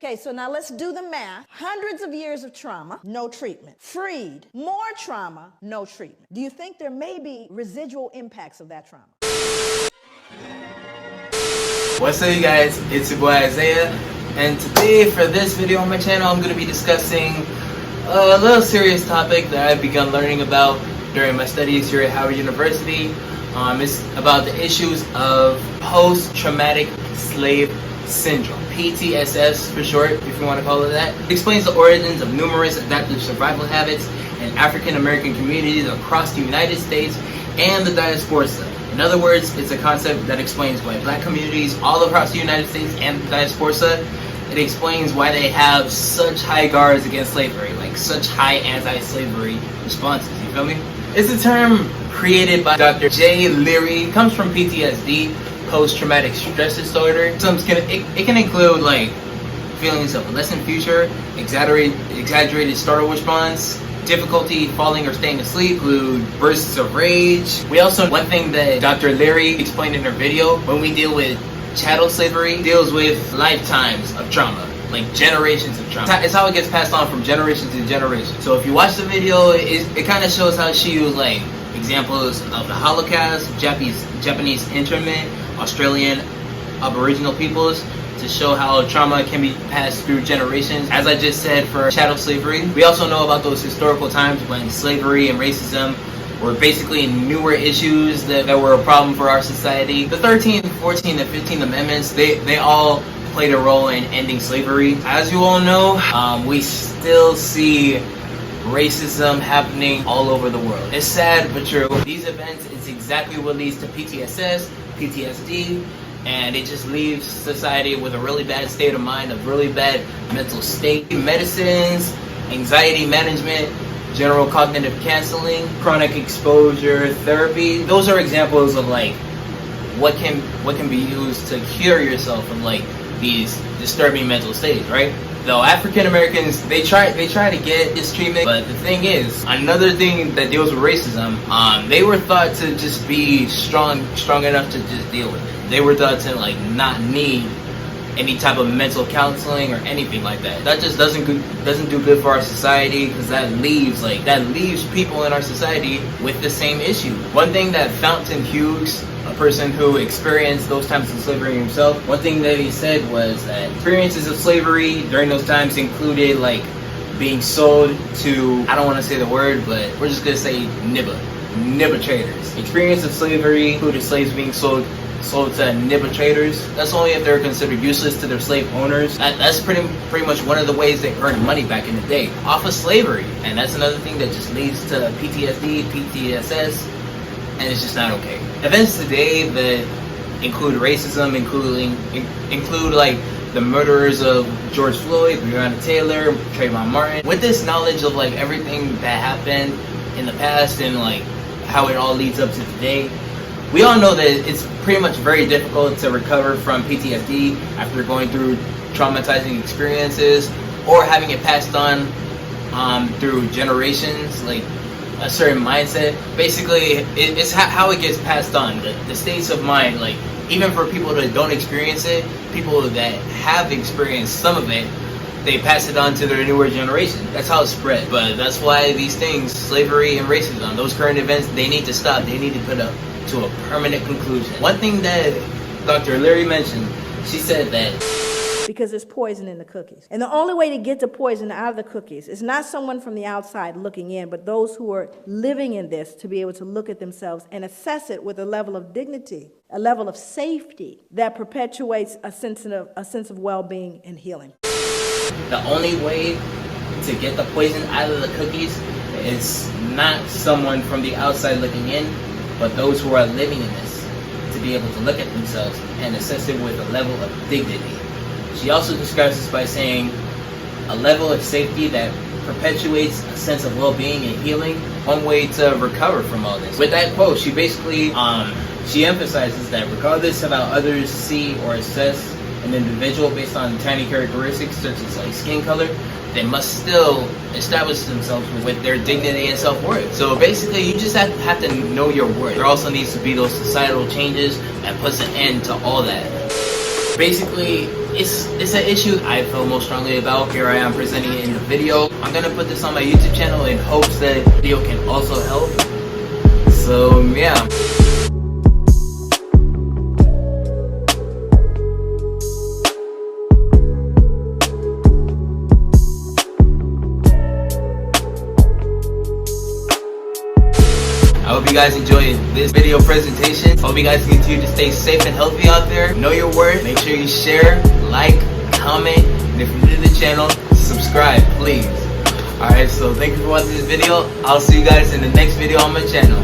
Okay, so now let's do the math. Hundreds of years of trauma, no treatment. Freed, more trauma, no treatment. Do you think there may be residual impacts of that trauma? What's up, you guys? It's your boy Isaiah, and today for this video on my channel, I'm going to be discussing a little serious topic that I've begun learning about during my studies here at Howard University. It's about the issues of post-traumatic slave syndrome, PTSS for short, if you want to call it that. It explains the origins of numerous adaptive survival habits in African American communities across the United States and the diaspora. In other words, it's a concept that explains why black communities all across the United States and the diaspora, it explains why they have such high guards against slavery, like such high anti-slavery responses, you feel me? It's a term created by Dr. J. Leary. It comes from PTSD, post-traumatic stress disorder. It can include like feelings of a less than future, exaggerated startle response, difficulty falling or staying asleep, include bursts of rage. One thing that Dr. Leary explained in her video, when we deal with chattel slavery, deals with lifetimes of trauma, like generations of trauma. It's how it gets passed on from generation to generation. So if you watch the video, it kind of shows how she used like examples of the Holocaust, Japanese internment, Australian Aboriginal peoples, to show how trauma can be passed through generations. As I just said for chattel slavery, we also know about those historical times when slavery and racism were basically newer issues that were a problem for our society. The 13th, 14th, and 15th Amendments, they all played a role in ending slavery. As you all know, we still see racism happening all over the world. It's sad but true. These events is exactly what leads to PTSS, PTSD, and it just leaves society with a really bad state of mind, a really bad mental state. Medicines, anxiety management, general cognitive counseling, chronic exposure therapy, those are examples of like what can be used to cure yourself from like these disturbing mental states, right? Though African Americans, they try to get this treatment, but the thing is, another thing that deals with racism, they were thought to just be strong enough to just deal with it. They were thought to like not need any type of mental counseling or anything like that. That just doesn't do good for our society, because that leaves people in our society with the same issue. One thing that Fountain Hughes, a person who experienced those times of slavery himself, one thing that he said was that experiences of slavery during those times included like being sold to, I don't want to say the word, but we're just gonna say nibba traders. Experience of slavery included slaves being sold to nibba traders. That's only if they're considered useless to their slave owners. That's pretty much one of the ways they earned money back in the day, off of slavery. And that's another thing that just leads to PTSD, PTSS, and it's just not okay. Events today that include racism, include like the murderers of George Floyd, Breonna Taylor, Trayvon Martin. With this knowledge of like everything that happened in the past and like how it all leads up to today, we all know that it's pretty much very difficult to recover from PTSD after going through traumatizing experiences or having it passed on through generations, like a certain mindset. Basically, it's how it gets passed on, the states of mind. Like even for people that don't experience it, people that have experienced some of it, they pass it on to their newer generation. That's how it spread. But that's why these things, slavery and racism, those current events, they need to stop. They need to put up to a permanent conclusion. One thing that Dr. Leary mentioned, she said that because there's poison in the cookies. And the only way to get the poison out of the cookies is not someone from the outside looking in, but those who are living in this to be able to look at themselves and assess it with a level of dignity, a level of safety that perpetuates a sense of well-being and healing. The only way to get the poison out of the cookies is not someone from the outside looking in, but those who are living in this, to be able to look at themselves and assess it with a level of dignity. She also describes this by saying a level of safety that perpetuates a sense of well-being and healing, one way to recover from all this. With that quote, she basically she emphasizes that regardless of how others see or assess an individual based on tiny characteristics such as like skin color, they must still establish themselves with their dignity and self-worth. So basically, you just have to know your worth. There also needs to be those societal changes that puts an end to all that. Basically, it's an issue I feel most strongly about. Here I am presenting it in the video. I'm gonna put this on my YouTube channel in hopes that the video can also help. So yeah. I hope you guys enjoyed this video presentation. Hope you guys continue to stay safe and healthy out there. Know your worth. Make sure you share, like, comment, and if you're new to the channel, subscribe, please. Alright, so thank you for watching this video. I'll see you guys in the next video on my channel.